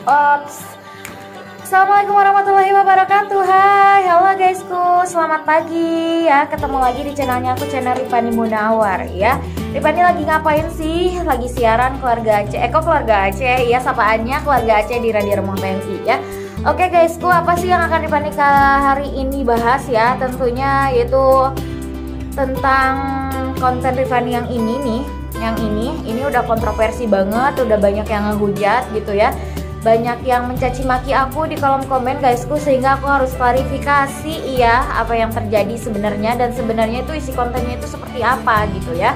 Ops. Assalamualaikum warahmatullahi wabarakatuh. Hai, halo guysku, selamat pagi ya. Ketemu lagi di channelnya aku, channel Rifani Munawar ya. Rifani lagi ngapain sih? Lagi siaran keluarga Aceh. Kok keluarga Aceh? Ya, sapaannya keluarga Aceh di Radio Remong TNI ya. Oke guysku, apa sih yang akan Rifani hari ini bahas ya? Tentunya yaitu tentang konten Rifani yang ini nih. Yang ini udah kontroversi banget, udah banyak yang ngehujat gitu ya. Banyak yang mencaci maki aku di kolom komen guysku, sehingga aku harus klarifikasi iya apa yang terjadi sebenarnya, dan sebenarnya itu isi kontennya itu seperti apa gitu ya.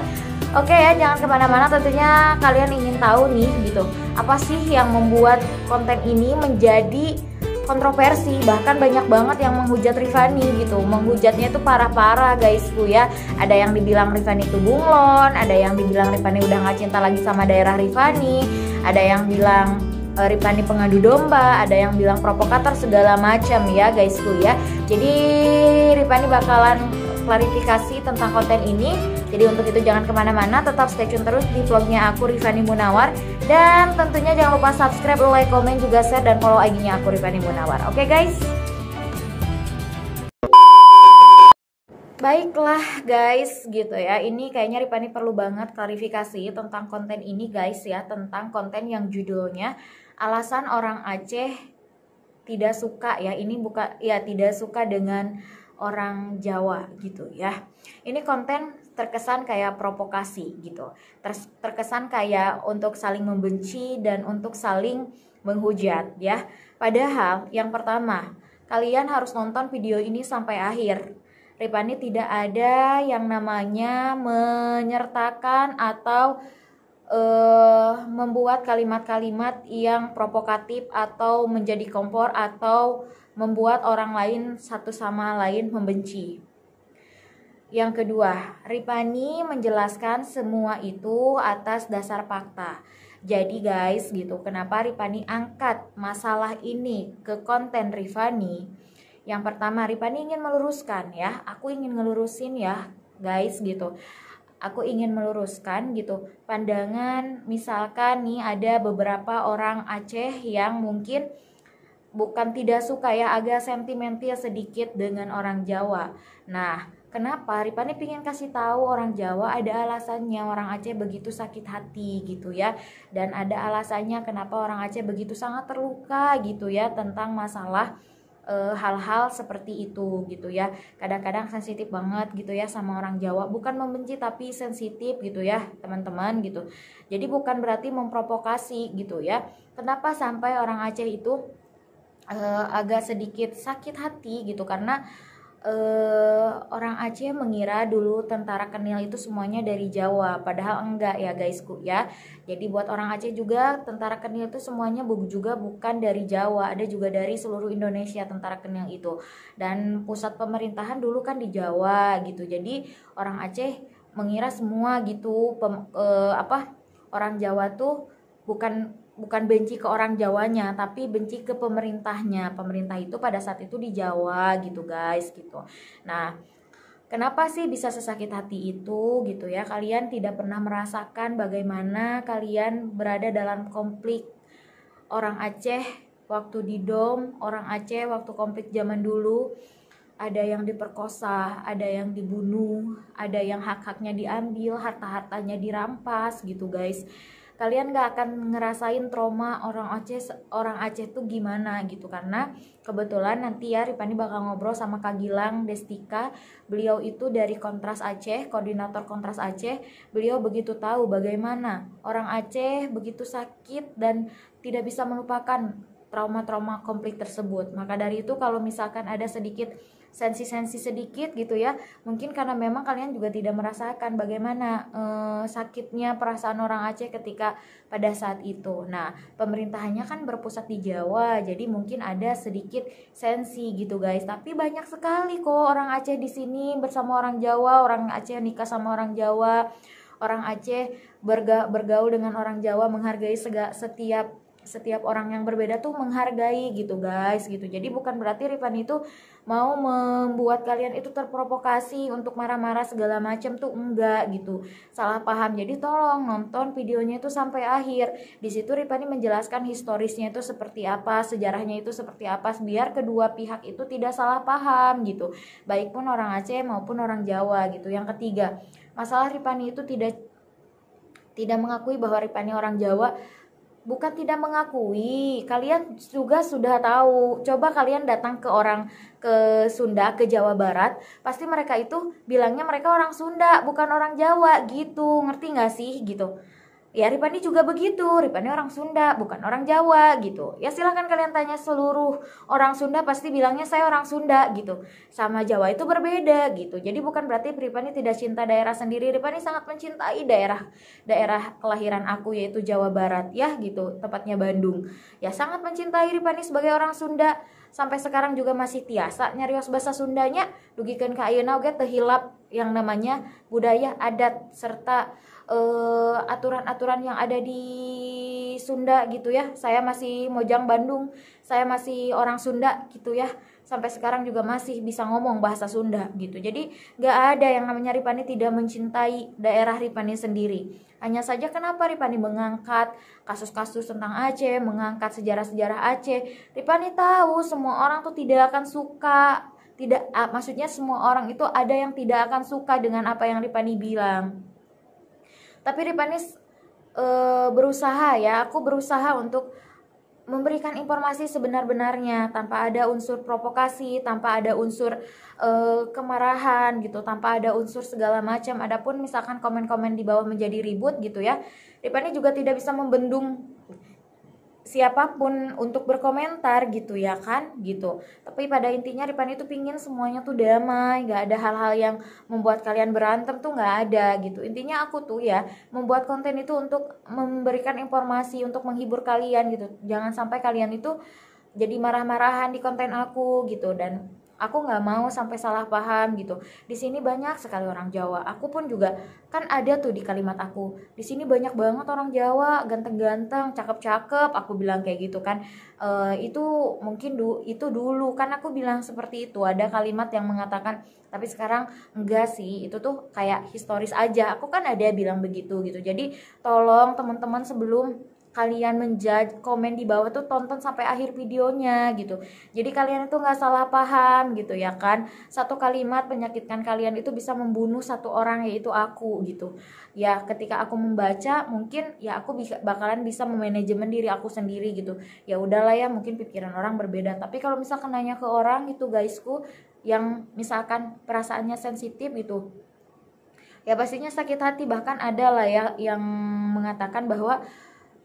Oke ya, jangan kemana-mana, tentunya kalian ingin tahu nih gitu, apa sih yang membuat konten ini menjadi kontroversi. Bahkan banyak banget yang menghujat Rifani gitu, menghujatnya itu parah-parah guysku ya. Ada yang dibilang Rifani itu bunglon, ada yang dibilang Rifani udah gak cinta lagi sama daerah Rifani, ada yang bilang Rifani pengadu domba, ada yang bilang provokator, segala macam ya guysku ya. Jadi Rifani bakalan klarifikasi tentang konten ini. Jadi untuk itu jangan kemana-mana, tetap stay tune terus di vlognya aku Rifani Munawar. Dan tentunya jangan lupa subscribe, like, komen, juga share, dan follow IG-nya aku Rifani Munawar. Oke guys. Baiklah guys gitu ya, ini kayaknya Rifani perlu banget klarifikasi tentang konten ini guys ya. Tentang konten yang judulnya alasan orang Aceh tidak suka ya. Ini bukan ya, tidak suka dengan orang Jawa gitu ya. Ini konten terkesan kayak provokasi gitu, terkesan kayak untuk saling membenci dan untuk saling menghujat ya. Padahal yang pertama, kalian harus nonton video ini sampai akhir. Rifani tidak ada yang namanya menyertakan atau membuat kalimat-kalimat yang provokatif atau menjadi kompor atau membuat orang lain satu sama lain membenci. Yang kedua, Rifani menjelaskan semua itu atas dasar fakta. Jadi guys gitu, kenapa Rifani angkat masalah ini ke konten Rifani? Yang pertama, Rifani ingin meluruskan ya. Aku ingin ngelurusin ya guys gitu. Aku ingin meluruskan gitu pandangan, misalkan nih ada beberapa orang Aceh yang mungkin bukan tidak suka ya, agak sentimental sedikit dengan orang Jawa. Nah, kenapa Rifani pengen kasih tahu orang Jawa ada alasannya orang Aceh begitu sakit hati gitu ya. Dan ada alasannya kenapa orang Aceh begitu sangat terluka gitu ya tentang masalah hal-hal seperti itu gitu ya. Kadang-kadang sensitif banget gitu ya sama orang Jawa, bukan membenci tapi sensitif gitu ya teman-teman gitu. Jadi bukan berarti memprovokasi gitu ya. Kenapa sampai orang Aceh itu agak sedikit sakit hati gitu, karena orang Aceh mengira dulu tentara Kenil itu semuanya dari Jawa, padahal enggak ya guysku ya. Jadi buat orang Aceh juga tentara Kenil itu semuanya juga bukan dari Jawa, ada juga dari seluruh Indonesia tentara Kenil itu. Dan pusat pemerintahan dulu kan di Jawa gitu. Jadi orang Aceh mengira semua gitu orang Jawa tuh bukan benci ke orang Jawanya, tapi benci ke pemerintahnya. Pemerintah itu pada saat itu di Jawa gitu guys gitu. Nah, kenapa sih bisa sesakit hati itu gitu ya? Kalian tidak pernah merasakan bagaimana kalian berada dalam konflik orang Aceh waktu di DOM, orang Aceh waktu konflik zaman dulu. Ada yang diperkosa, ada yang dibunuh, ada yang hak-haknya diambil, harta-hartanya dirampas gitu guys. Kalian gak akan ngerasain trauma orang Aceh tuh gimana gitu, karena kebetulan nanti ya Rifani bakal ngobrol sama Kak Gilang Destika. Beliau itu dari Kontras Aceh, koordinator Kontras Aceh. Beliau begitu tahu bagaimana orang Aceh begitu sakit dan tidak bisa melupakan trauma-trauma konflik tersebut. Maka dari itu kalau misalkan ada sedikit sensi-sensi sedikit gitu ya, mungkin karena memang kalian juga tidak merasakan bagaimana sakitnya perasaan orang Aceh ketika pada saat itu. Nah, pemerintahannya kan berpusat di Jawa, jadi mungkin ada sedikit sensi gitu guys. Tapi banyak sekali kok orang Aceh di sini bersama orang Jawa, orang Aceh nikah sama orang Jawa, orang Aceh bergaul dengan orang Jawa, menghargai setiap setiap orang yang berbeda tuh menghargai gitu guys gitu. Jadi bukan berarti Ripani itu mau membuat kalian itu terprovokasi untuk marah-marah segala macam tuh, enggak gitu, salah paham. Jadi tolong nonton videonya itu sampai akhir. Di situ Ripani menjelaskan historisnya itu seperti apa, sejarahnya itu seperti apa, biar kedua pihak itu tidak salah paham gitu, baik pun orang Aceh maupun orang Jawa gitu. Yang ketiga, masalah Ripani itu tidak mengakui bahwa Ripani orang Jawa. Bukan tidak mengakui, kalian juga sudah tahu. Coba kalian datang ke Sunda, ke Jawa Barat, pasti mereka itu bilangnya mereka orang Sunda, bukan orang Jawa gitu. Ngerti gak sih gitu? Ya Ripani juga begitu, Ripani orang Sunda, bukan orang Jawa gitu. Ya silahkan kalian tanya seluruh orang Sunda, pasti bilangnya saya orang Sunda gitu. Sama Jawa itu berbeda gitu. Jadi bukan berarti Ripani tidak cinta daerah sendiri. Ripani sangat mencintai daerah kelahiran aku, yaitu Jawa Barat ya gitu, tepatnya Bandung. Ya sangat mencintai Ripani sebagai orang Sunda. Sampai sekarang juga masih tiasa nyarios bahasa Sundanya, dugikeun ka ayeuna oge teu hilap yang namanya budaya, adat, serta aturan-aturan yang ada di Sunda gitu ya. Saya masih Mojang Bandung, saya masih orang Sunda gitu ya. Sampai sekarang juga masih bisa ngomong bahasa Sunda gitu. Jadi gak ada yang namanya Ripani tidak mencintai daerah Ripani sendiri. Hanya saja kenapa Ripani mengangkat kasus-kasus tentang Aceh, mengangkat sejarah-sejarah Aceh. Ripani tahu semua orang tuh tidak akan suka. Maksudnya semua orang itu ada yang tidak akan suka dengan apa yang Ripani bilang. Tapi Ripani berusaha ya, aku berusaha untuk memberikan informasi sebenar-benarnya, tanpa ada unsur provokasi, tanpa ada unsur kemarahan gitu, tanpa ada unsur segala macam. Adapun misalkan komen-komen di bawah menjadi ribut gitu ya, Ripani juga tidak bisa membendung siapapun untuk berkomentar gitu ya kan gitu. Tapi pada intinya Ripani itu pingin semuanya tuh damai, gak ada hal-hal yang membuat kalian berantem tuh, gak ada gitu. Intinya aku tuh ya membuat konten itu untuk memberikan informasi, untuk menghibur kalian gitu. Jangan sampai kalian itu jadi marah-marahan di konten aku gitu. Dan aku nggak mau sampai salah paham gitu. Di sini banyak sekali orang Jawa. Aku pun juga kan ada tuh di kalimat aku. Di sini banyak banget orang Jawa, ganteng-ganteng, cakep-cakep. Aku bilang kayak gitu kan. Itu mungkin itu dulu kan aku bilang seperti itu. Ada kalimat yang mengatakan, tapi sekarang enggak sih. Itu tuh kayak historis aja. Aku kan ada bilang begitu gitu. Jadi tolong teman-teman sebelum kalian menjudge komen di bawah tuh tonton sampai akhir videonya gitu. Jadi kalian itu nggak salah paham gitu ya kan. Satu kalimat menyakitkan kalian itu bisa membunuh satu orang, yaitu aku gitu. Ya ketika aku membaca mungkin ya aku bakalan bisa memanajemen diri aku sendiri gitu. Ya udahlah ya, mungkin pikiran orang berbeda. Tapi kalau misalkan nanya ke orang gitu guysku, yang misalkan perasaannya sensitif gitu, ya pastinya sakit hati. Bahkan ada lah ya yang mengatakan bahwa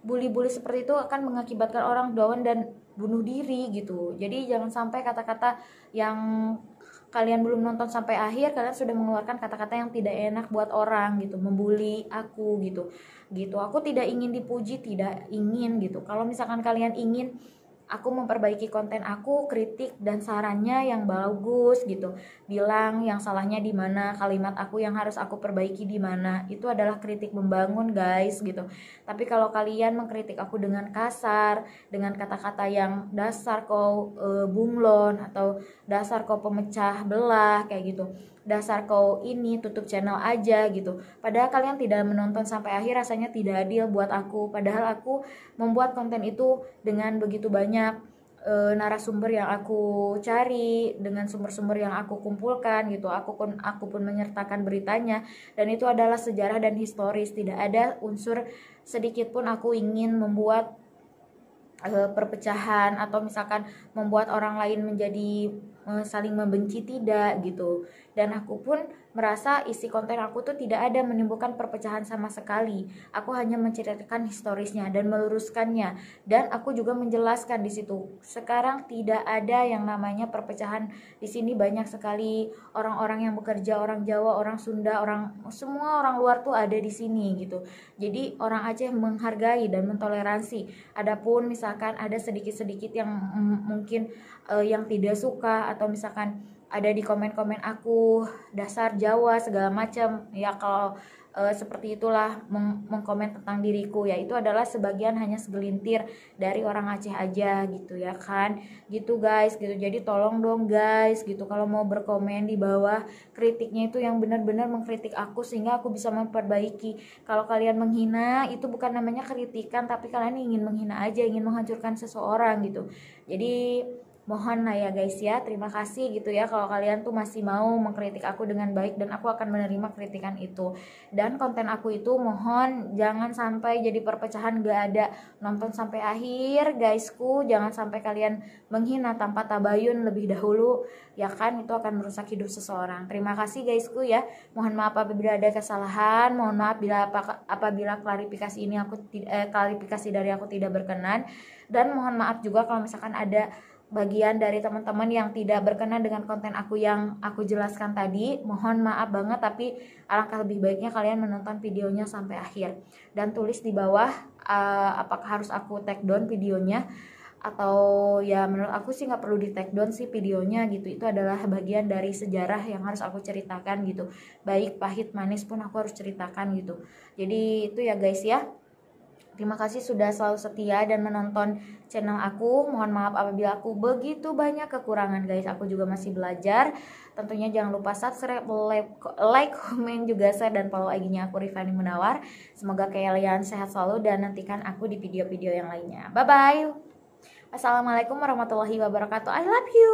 bully-bully seperti itu akan mengakibatkan orang down dan bunuh diri gitu. Jadi jangan sampai kata-kata yang kalian belum nonton sampai akhir, kalian sudah mengeluarkan kata-kata yang tidak enak buat orang gitu, membuli aku gitu. Aku tidak ingin dipuji, tidak ingin gitu. Kalau misalkan kalian ingin aku memperbaiki konten aku, kritik dan sarannya yang bagus gitu, bilang yang salahnya di mana, kalimat aku yang harus aku perbaiki di mana, itu adalah kritik membangun guys gitu. Tapi kalau kalian mengkritik aku dengan kasar, dengan kata-kata yang dasar kau bunglon, atau dasar kau pemecah belah kayak gitu, dasar kau ini tutup channel aja gitu, padahal kalian tidak menonton sampai akhir, rasanya tidak adil buat aku. Padahal aku membuat konten itu dengan begitu banyak narasumber yang aku cari, dengan sumber-sumber yang aku kumpulkan gitu. Aku pun menyertakan beritanya, dan itu adalah sejarah dan historis. Tidak ada unsur sedikit pun aku ingin membuat perpecahan atau misalkan membuat orang lain menjadi saling membenci, tidak gitu. Dan aku pun merasa isi konten aku tuh tidak ada menimbulkan perpecahan sama sekali. Aku hanya menceritakan historisnya dan meluruskannya, dan aku juga menjelaskan di situ. Sekarang tidak ada yang namanya perpecahan di sini. Banyak sekali orang-orang yang bekerja, orang Jawa, orang Sunda, semua orang luar tuh ada di sini gitu. Jadi orang Aceh menghargai dan mentoleransi. Adapun misalkan ada sedikit-sedikit yang mungkin yang tidak suka, atau misalkan ada di komen-komen aku dasar Jawa segala macam ya, kalau seperti itulah mengkomen tentang diriku, ya itu adalah sebagian, hanya segelintir dari orang Aceh aja gitu ya kan, gitu guys gitu. Jadi tolong dong guys gitu, kalau mau berkomen di bawah, kritiknya itu yang benar-benar mengkritik aku sehingga aku bisa memperbaiki. Kalau kalian menghina itu bukan namanya kritikan, tapi kalian ingin menghina aja, ingin menghancurkan seseorang gitu. Jadi mohon lah ya guys ya, terima kasih gitu ya kalau kalian tuh masih mau mengkritik aku dengan baik, dan aku akan menerima kritikan itu. Dan konten aku itu mohon jangan sampai jadi perpecahan, gak ada, nonton sampai akhir guysku, jangan sampai kalian menghina tanpa tabayun lebih dahulu ya kan, itu akan merusak hidup seseorang. Terima kasih guysku ya, mohon maaf apabila ada kesalahan, mohon maaf apabila klarifikasi ini klarifikasi dari aku tidak berkenan, dan mohon maaf juga kalau misalkan ada bagian dari teman-teman yang tidak berkenan dengan konten aku yang aku jelaskan tadi. Mohon maaf banget, tapi alangkah lebih baiknya kalian menonton videonya sampai akhir dan tulis di bawah apakah harus aku take down videonya, atau ya menurut aku sih nggak perlu di take down sih videonya gitu. Itu adalah bagian dari sejarah yang harus aku ceritakan gitu, baik pahit manis pun aku harus ceritakan gitu. Jadi itu ya guys ya, terima kasih sudah selalu setia dan menonton channel aku. Mohon maaf apabila aku begitu banyak kekurangan guys, aku juga masih belajar. Tentunya jangan lupa subscribe, like, komen, juga share, dan follow IG-nya aku, Rifani Munawar. Semoga kalian sehat selalu dan nantikan aku di video-video yang lainnya. Bye bye. Assalamualaikum warahmatullahi wabarakatuh. I love you.